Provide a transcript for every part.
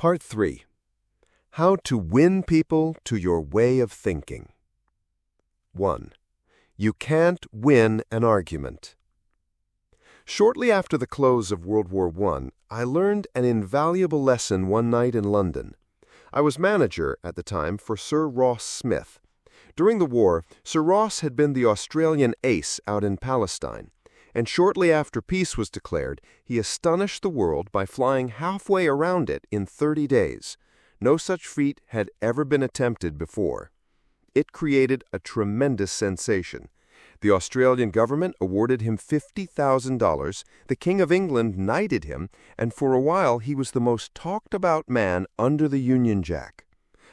Part 3. How to win people to your way of thinking. 1. You can't win an argument. Shortly after the close of World War I learned an invaluable lesson one night in London. I was manager at the time for Sir Ross Smith. During the war, Sir Ross had been the Australian ace out in Palestine, and shortly after peace was declared, he astonished the world by flying halfway around it in 30 days. No such feat had ever been attempted before. It created a tremendous sensation. The Australian government awarded him $50,000, the King of England knighted him, and for a while he was the most talked-about man under the Union Jack.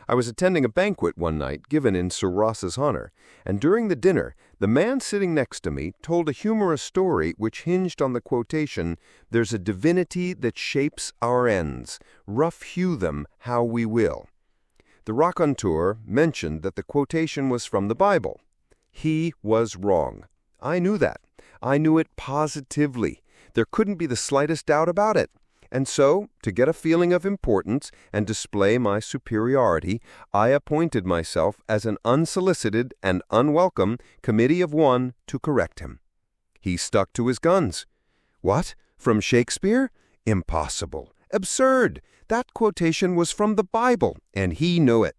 I was attending a banquet one night given in Sir Ross's honor, and during the dinner, the man sitting next to me told a humorous story which hinged on the quotation, "There's a divinity that shapes our ends. Rough hew them how we will." The raconteur mentioned that the quotation was from the Bible. He was wrong. I knew that. I knew it positively. There couldn't be the slightest doubt about it. And so, to get a feeling of importance and display my superiority, I appointed myself as an unsolicited and unwelcome committee of one to correct him. He stuck to his guns. What? From Shakespeare? Impossible. Absurd. That quotation was from the Bible, and he knew it.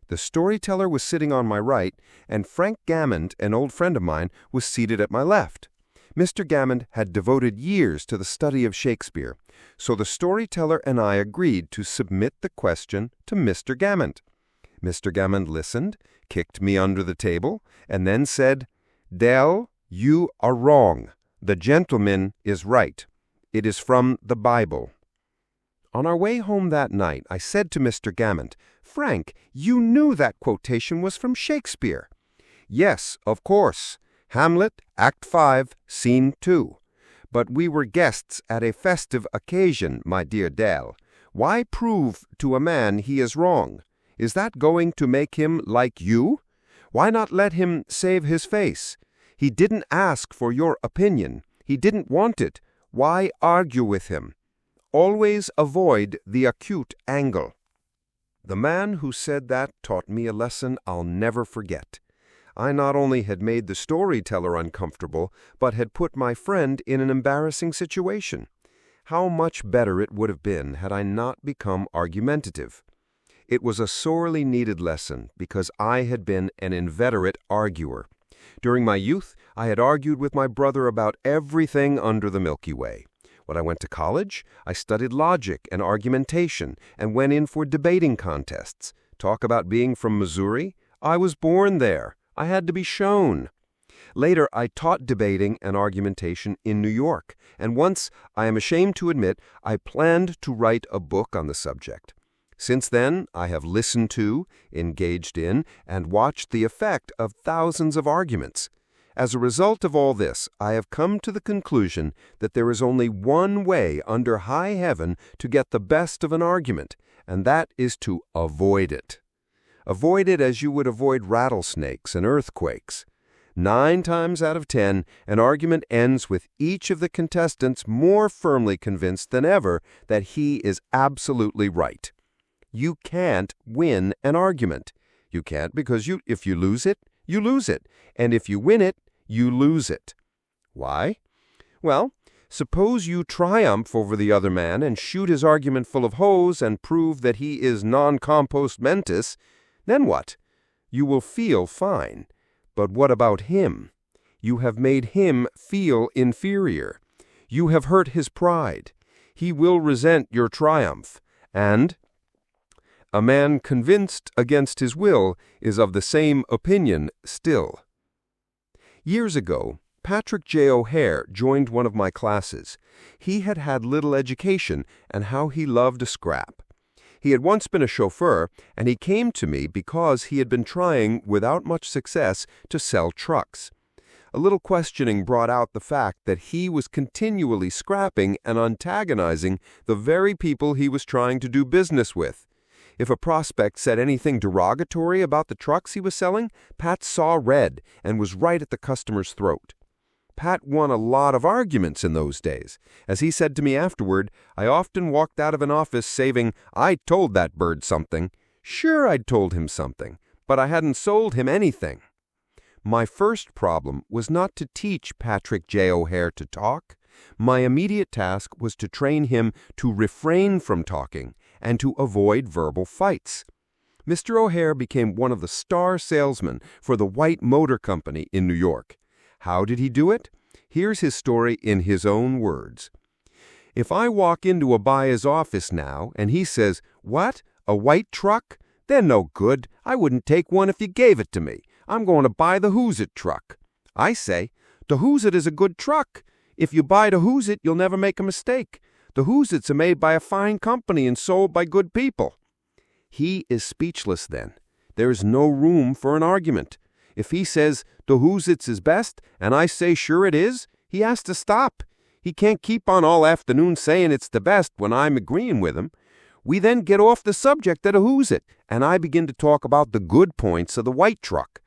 The storyteller was sitting on my right, and Frank Gammond, an old friend of mine, was seated at my left. Mr. Gammond had devoted years to the study of Shakespeare, so the storyteller and I agreed to submit the question to Mr. Gammond. Mr. Gammond listened, kicked me under the table, and then said, "Dell, you are wrong. The gentleman is right. It is from the Bible." On our way home that night, I said to Mr. Gammond, "Frank, you knew that quotation was from Shakespeare." "Yes, of course. Hamlet, Act 5, Scene 2. But we were guests at a festive occasion, my dear Dell. Why prove to a man he is wrong? Is that going to make him like you? Why not let him save his face? He didn't ask for your opinion. He didn't want it. Why argue with him? Always avoid the acute angle." The man who said that taught me a lesson I'll never forget. I not only had made the storyteller uncomfortable, but had put my friend in an embarrassing situation. How much better it would have been had I not become argumentative. It was a sorely needed lesson because I had been an inveterate arguer. During my youth, I had argued with my brother about everything under the Milky Way. When I went to college, I studied logic and argumentation and went in for debating contests. Talk about being from Missouri? I was born there. I had to be shown. Later, I taught debating and argumentation in New York, and once, I am ashamed to admit, I planned to write a book on the subject. Since then, I have listened to, engaged in, and watched the effect of thousands of arguments. As a result of all this, I have come to the conclusion that there is only one way under high heaven to get the best of an argument, and that is to avoid it. Avoid it as you would avoid rattlesnakes and earthquakes. 9 times out of 10, an argument ends with each of the contestants more firmly convinced than ever that he is absolutely right. You can't win an argument. You can't because if you lose it, you lose it. And if you win it, you lose it. Why? Well, suppose you triumph over the other man and shoot his argument full of holes and prove that he is non compos mentis. Then what? You will feel fine. But what about him? You have made him feel inferior. You have hurt his pride. He will resent your triumph. And a man convinced against his will is of the same opinion still. Years ago, Patrick J. O'Hare joined one of my classes. He had had little education, and how he loved a scrap. He had once been a chauffeur, and he came to me because he had been trying, without much success, to sell trucks. A little questioning brought out the fact that he was continually scrapping and antagonizing the very people he was trying to do business with. If a prospect said anything derogatory about the trucks he was selling, Pat saw red and was right at the customer's throat. Pat won a lot of arguments in those days. As he said to me afterward, I often walked out of an office saving, "I told that bird something." Sure, I'd told him something, but I hadn't sold him anything. My first problem was not to teach Patrick J. O'Hare to talk. My immediate task was to train him to refrain from talking and to avoid verbal fights. Mr. O'Hare became one of the star salesmen for the White Motor Company in New York. How did he do it? Here's his story in his own words. If I walk into a buyer's office now and he says, "What? A white truck? They're no good. I wouldn't take one if you gave it to me. I'm going to buy the Who's It truck." I say, "The Who's It is a good truck. If you buy the Who's It, you'll never make a mistake. The Who's It's are made by a fine company and sold by good people." He is speechless then. There is no room for an argument. If he says the Who's It's is best, and I say sure it is, he has to stop. He can't keep on all afternoon saying it's the best when I'm agreeing with him. We then get off the subject of the Who's It, and I begin to talk about the good points of the white truck.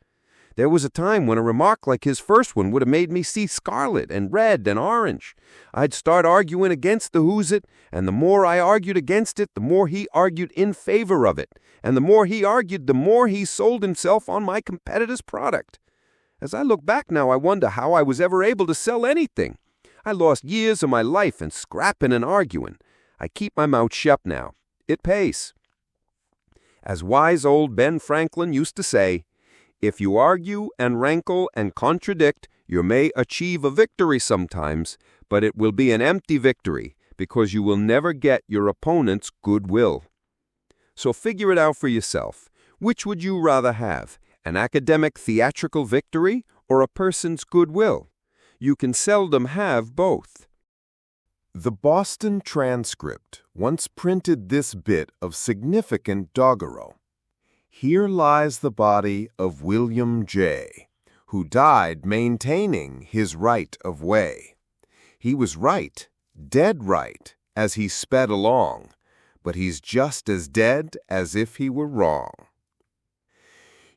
There was a time when a remark like his first one would have made me see scarlet and red and orange. I'd start arguing against the Who's It, and the more I argued against it, the more he argued in favor of it. And the more he argued, the more he sold himself on my competitor's product. As I look back now, I wonder how I was ever able to sell anything. I lost years of my life in scrapping and arguing. I keep my mouth shut now. It pays. As wise old Ben Franklin used to say, "If you argue and rankle and contradict, you may achieve a victory sometimes, but it will be an empty victory because you will never get your opponent's goodwill." So figure it out for yourself. Which would you rather have, an academic theatrical victory or a person's goodwill? You can seldom have both. The Boston Transcript once printed this bit of significant doggerel. "Here lies the body of William J., who died maintaining his right of way. He was right, dead right, as he sped along, but he's just as dead as if he were wrong."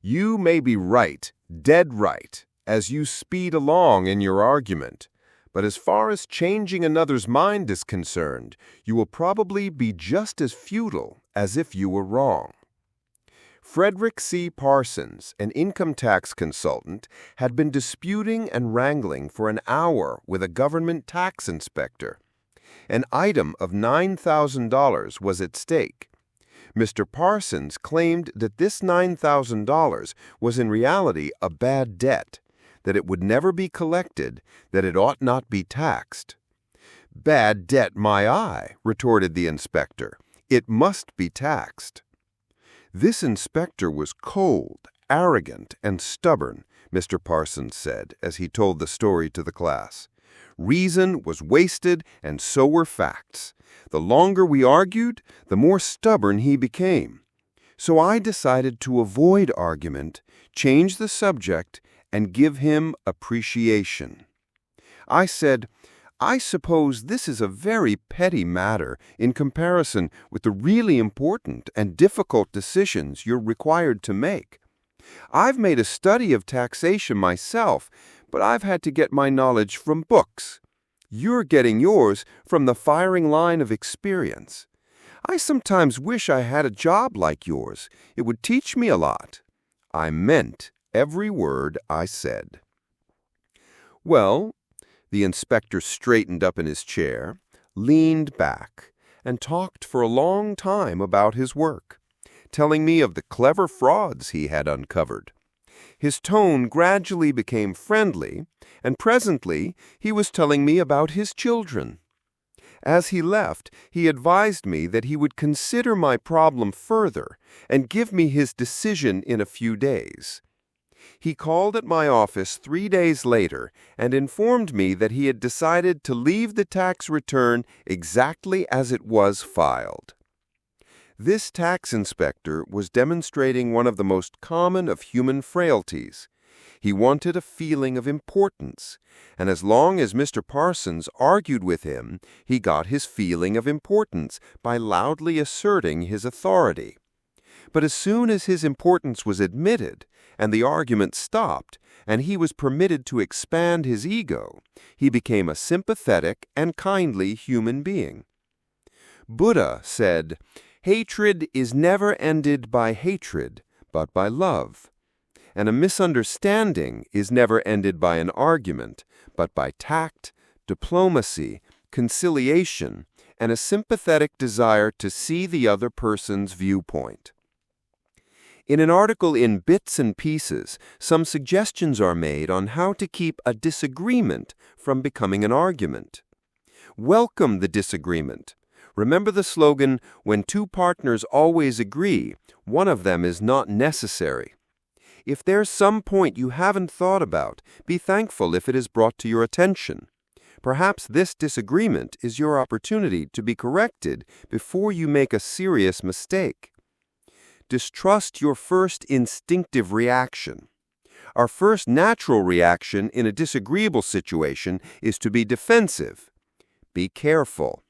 You may be right, dead right, as you speed along in your argument, but as far as changing another's mind is concerned, you will probably be just as futile as if you were wrong. Frederick C. Parsons, an income tax consultant, had been disputing and wrangling for an hour with a government tax inspector. An item of $9,000 was at stake. Mr. Parsons claimed that this $9,000 was in reality a bad debt, that it would never be collected, that it ought not be taxed. "Bad debt, my eye," retorted the inspector. "It must be taxed." This inspector was cold, arrogant, and stubborn, Mr. Parsons said as he told the story to the class. Reason was wasted, and so were facts. The longer we argued, the more stubborn he became. So I decided to avoid argument, change the subject, and give him appreciation. I said, "I suppose this is a very petty matter in comparison with the really important and difficult decisions you're required to make. I've made a study of taxation myself, but I've had to get my knowledge from books. You're getting yours from the firing line of experience. I sometimes wish I had a job like yours. It would teach me a lot." I meant every word I said. Well, the inspector straightened up in his chair, leaned back, and talked for a long time about his work, telling me of the clever frauds he had uncovered. His tone gradually became friendly, and presently he was telling me about his children. As he left, he advised me that he would consider my problem further and give me his decision in a few days. He called at my office 3 days later and informed me that he had decided to leave the tax return exactly as it was filed. This tax inspector was demonstrating one of the most common of human frailties. He wanted a feeling of importance, and as long as Mr. Parsons argued with him, he got his feeling of importance by loudly asserting his authority. But as soon as his importance was admitted, and the argument stopped, and he was permitted to expand his ego, he became a sympathetic and kindly human being. Buddha said, "Hatred is never ended by hatred, but by love. And a misunderstanding is never ended by an argument, but by tact, diplomacy, conciliation, and a sympathetic desire to see the other person's viewpoint." In an article in Bits and Pieces, some suggestions are made on how to keep a disagreement from becoming an argument. Welcome the disagreement. Remember the slogan, "When two partners always agree, one of them is not necessary." If there's some point you haven't thought about, be thankful if it is brought to your attention. Perhaps this disagreement is your opportunity to be corrected before you make a serious mistake. Distrust your first instinctive reaction. Our first natural reaction in a disagreeable situation is to be defensive. Be careful.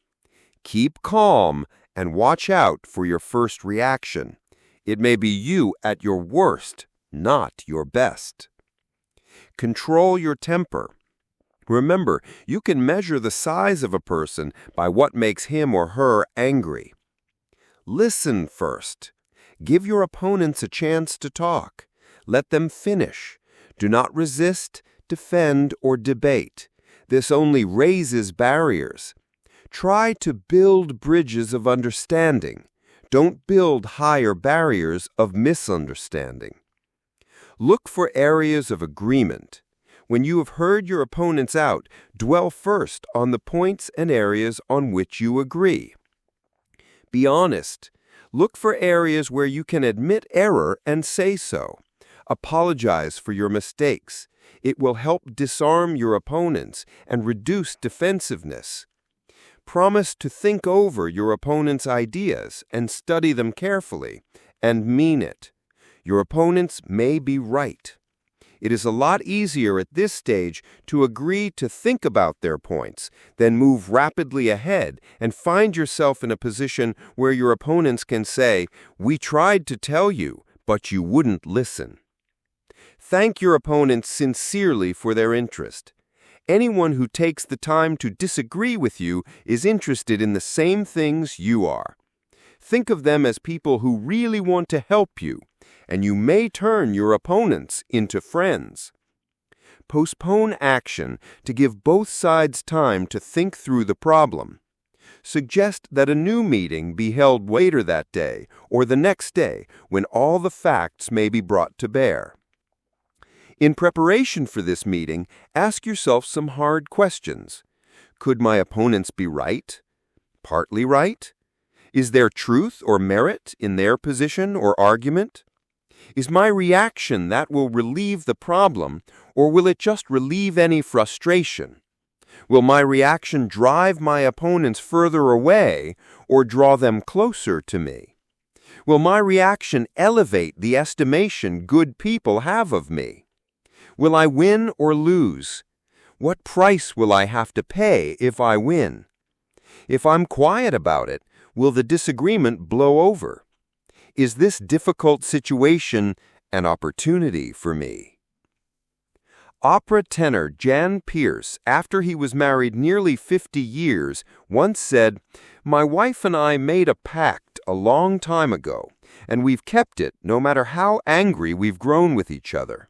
Keep calm and watch out for your first reaction. It may be you at your worst, not your best. Control your temper. Remember, you can measure the size of a person by what makes him or her angry. Listen first. Give your opponents a chance to talk. Let them finish. Do not resist, defend, or debate. This only raises barriers. Try to build bridges of understanding. Don't build higher barriers of misunderstanding. Look for areas of agreement. When you have heard your opponents out, dwell first on the points and areas on which you agree. Be honest. Look for areas where you can admit error and say so. Apologize for your mistakes. It will help disarm your opponents and reduce defensiveness. Promise to think over your opponent's ideas and study them carefully, and mean it. Your opponents may be right. It is a lot easier at this stage to agree to think about their points than move rapidly ahead and find yourself in a position where your opponents can say, "We tried to tell you, but you wouldn't listen." Thank your opponents sincerely for their interest. Anyone who takes the time to disagree with you is interested in the same things you are. Think of them as people who really want to help you, and you may turn your opponents into friends. Postpone action to give both sides time to think through the problem. Suggest that a new meeting be held later that day or the next day when all the facts may be brought to bear. In preparation for this meeting, ask yourself some hard questions. Could my opponents be right? Partly right? Is there truth or merit in their position or argument? Is my reaction that will relieve the problem, or will it just relieve any frustration? Will my reaction drive my opponents further away or draw them closer to me? Will my reaction elevate the estimation good people have of me? Will I win or lose? What price will I have to pay if I win? If I'm quiet about it, will the disagreement blow over? Is this difficult situation an opportunity for me? Opera tenor Jan Pearce, after he was married nearly 50 years, once said, "My wife and I made a pact a long time ago, and we've kept it no matter how angry we've grown with each other.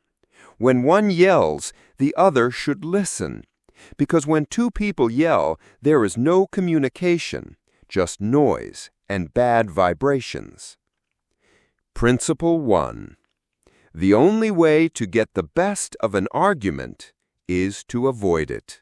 When one yells, the other should listen, because when two people yell, there is no communication, just noise and bad vibrations." Principle 1. The only way to get the best of an argument is to avoid it.